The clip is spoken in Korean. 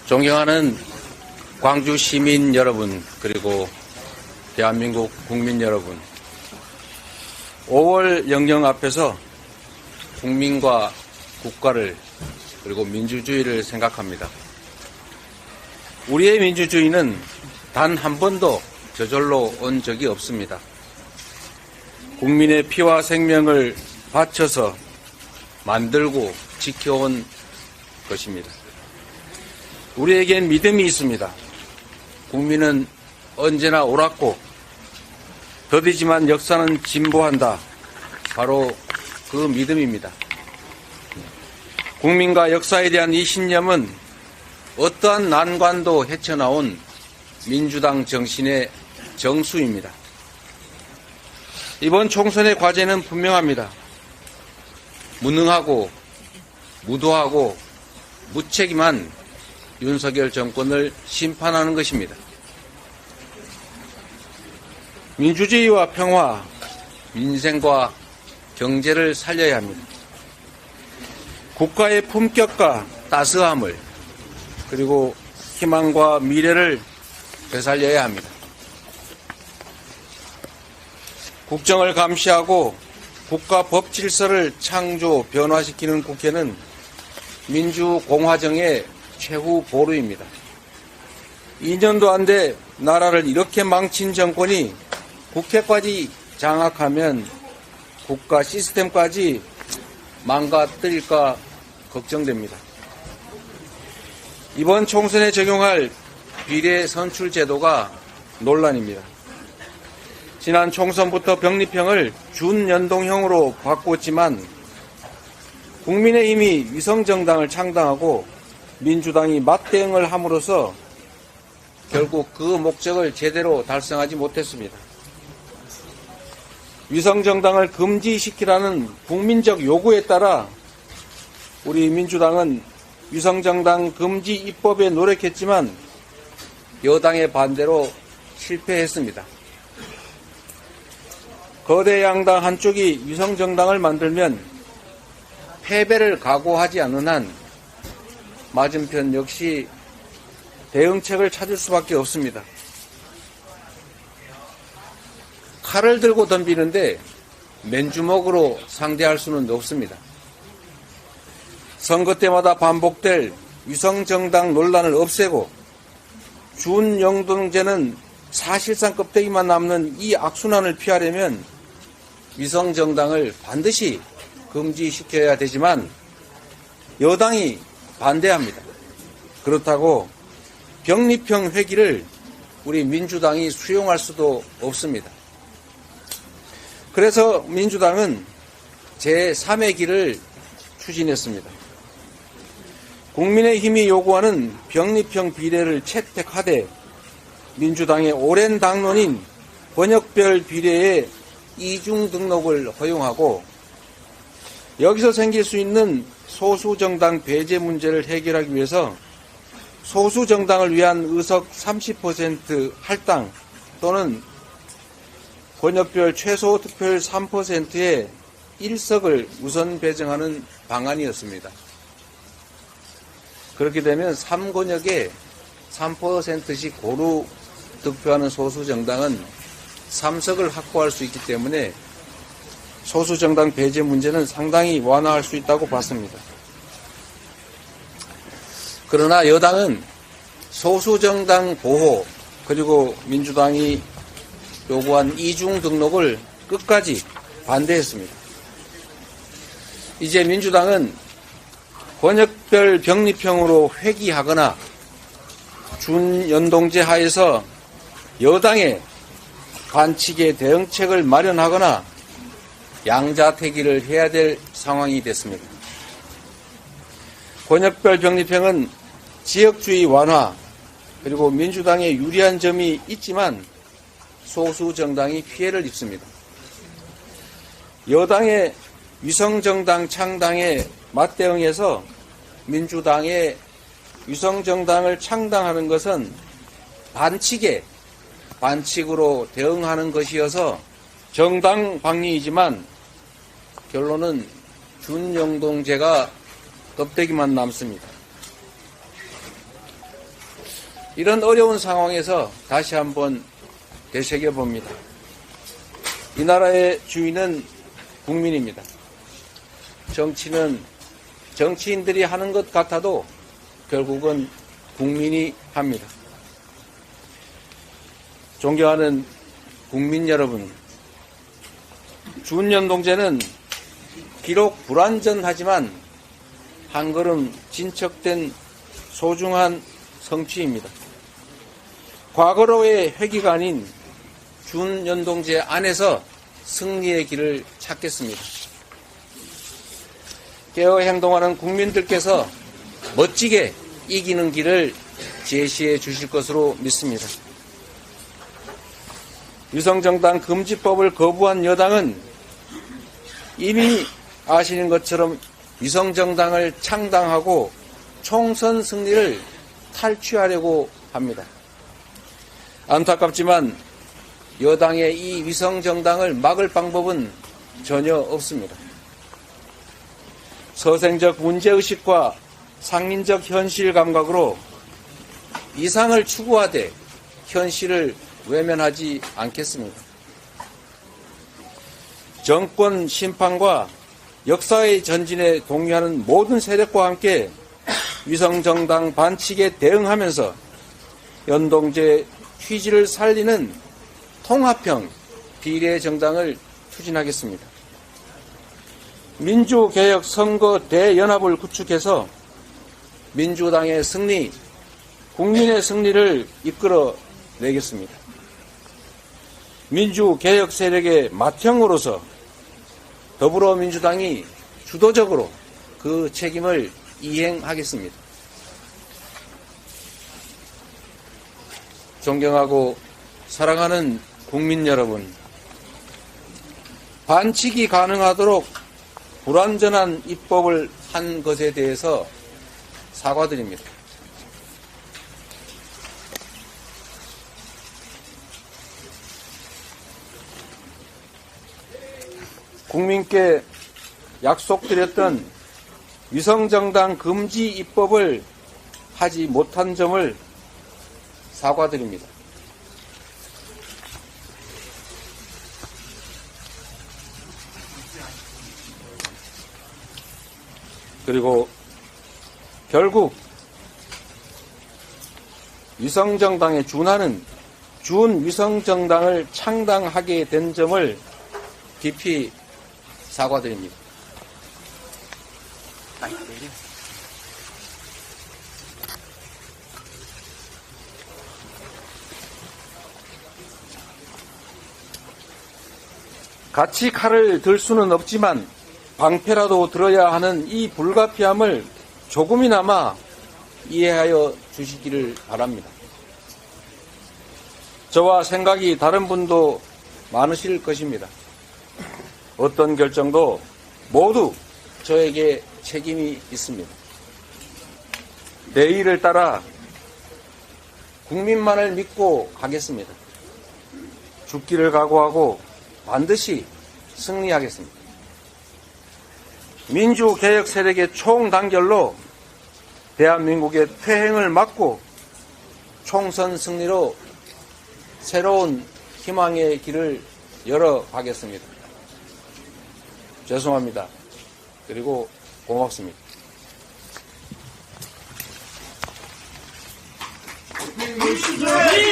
존경하는 광주 시민 여러분, 그리고 대한민국 국민 여러분, 5월 영령 앞에서 국민과 국가를 그리고 민주주의를 생각합니다. 우리의 민주주의는 단 한 번도 저절로 온 적이 없습니다. 국민의 피와 생명을 바쳐서 만들고 지켜온 것입니다. 우리에겐 믿음이 있습니다. 국민은 언제나 옳았고 더디지만 역사는 진보한다. 바로 그 믿음입니다. 국민과 역사에 대한 이 신념은 어떠한 난관도 헤쳐나온 민주당 정신의 정수입니다. 이번 총선의 과제는 분명합니다. 무능하고 무도하고 무책임한 윤석열 정권을 심판하는 것입니다. 민주주의와 평화, 민생과 경제를 살려야 합니다. 국가의 품격과 따스함을 그리고 희망과 미래를 되살려야 합니다. 국정을 감시하고 국가 법 질서를 창조, 변화시키는 국회는 민주공화정의 최후 보루입니다. 2년도 안 돼 나라를 이렇게 망친 정권이 국회까지 장악하면 국가 시스템까지 망가뜨릴까 걱정됩니다. 이번 총선에 적용할 비례 선출 제도가 논란입니다. 지난 총선부터 병립형을 준연동형으로 바꿨지만 국민의힘이 위성정당을 창당하고 민주당이 맞대응을 함으로써 결국 그 목적을 제대로 달성하지 못했습니다. 위성정당을 금지시키라는 국민적 요구에 따라 우리 민주당은 위성정당 금지 입법에 노력했지만 여당의 반대로 실패했습니다. 거대 양당 한쪽이 위성정당을 만들면 패배를 각오하지 않는 한 맞은편 역시 대응책을 찾을 수밖에 없습니다. 칼을 들고 덤비는데 맨주먹으로 상대할 수는 없습니다. 선거 때마다 반복될 위성정당 논란을 없애고 준연동제는 사실상 껍데기만 남는 이 악순환을 피하려면 위성정당을 반드시 금지시켜야 되지만 여당이 반대합니다. 그렇다고 병립형 회기를 우리 민주당이 수용할 수도 없습니다. 그래서 민주당은 제3의 길을 추진했습니다. 국민의힘이 요구하는 병립형 비례를 채택하되 민주당의 오랜 당론인 번역별 비례의 이중 등록을 허용하고 여기서 생길 수 있는 소수정당 배제 문제를 해결하기 위해서 소수정당을 위한 의석 30% 할당 또는 번역별 최소 득표율 3%의 1석을 우선 배정하는 방안이었습니다. 그렇게 되면 3권역에 3%씩 고루 득표하는 소수정당은 3석을 확보할 수 있기 때문에 소수정당 배제 문제는 상당히 완화할 수 있다고 봤습니다. 그러나 여당은 소수정당 보호 그리고 민주당이 요구한 이중 등록을 끝까지 반대했습니다. 이제 민주당은 권역별 병립형으로 회귀하거나 준연동제 하에서 여당의 관측의 대응책을 마련하거나 양자택일을 해야 될 상황이 됐습니다. 권역별 병립형은 지역주의 완화 그리고 민주당에 유리한 점이 있지만 소수 정당이 피해를 입습니다. 여당의 위성정당 창당에 맞대응해서 민주당의 위성정당을 창당하는 것은 반칙으로 대응하는 것이어서 정당 방위이지만 결론은 준연동제가 껍데기만 남습니다. 이런 어려운 상황에서 다시 한번 되새겨봅니다. 이 나라의 주인은 국민입니다. 정치는 정치인들이 하는 것 같아도 결국은 국민이 합니다. 존경하는 국민 여러분, 준연동제는 비록 불완전하지만 한 걸음 진척된 소중한 성취입니다. 과거로의 회귀가 아닌 준연동제 안에서 승리의 길을 찾겠습니다. 깨어 행동하는 국민들께서 멋지게 이기는 길을 제시해 주실 것으로 믿습니다. 위성정당 금지법을 거부한 여당은 이미 아시는 것처럼 위성정당을 창당하고 총선 승리를 탈취하려고 합니다. 안타깝지만 여당의 이 위성정당을 막을 방법은 전혀 없습니다. 서생적 문제의식과 상인적 현실 감각으로 이상을 추구하되 현실을 외면하지 않겠습니다. 정권 심판과 역사의 전진에 동의하는 모든 세력과 함께 위성정당 반칙에 대응하면서 연동제 취지를 살리는 통합형 비례정당을 추진하겠습니다. 민주개혁 선거 대연합을 구축해서 민주당의 승리, 국민의 승리를 이끌어내겠습니다. 민주개혁 세력의 맏형으로서 더불어민주당이 주도적으로 그 책임을 이행하겠습니다. 존경하고 사랑하는 국민 여러분, 반칙이 가능하도록 불완전한 입법을 한 것에 대해서 사과드립니다. 국민께 약속드렸던 위성정당 금지 입법을 하지 못한 점을 사과드립니다. 그리고 결국 위성정당에 준하는 준위성정당을 창당하게 된 점을 깊이 사과드립니다. 같이 칼을 들 수는 없지만 방패라도 들어야 하는 이 불가피함을 조금이나마 이해하여 주시기를 바랍니다. 저와 생각이 다른 분도 많으실 것입니다. 어떤 결정도 모두 저에게 책임이 있습니다. 내일을 따라 국민만을 믿고 가겠습니다. 죽기를 각오하고 반드시 승리하겠습니다. 민주개혁 세력의 총단결로 대한민국의 퇴행을 막고 총선 승리로 새로운 희망의 길을 열어가겠습니다. 죄송합니다. 그리고 고맙습니다. 민주주의!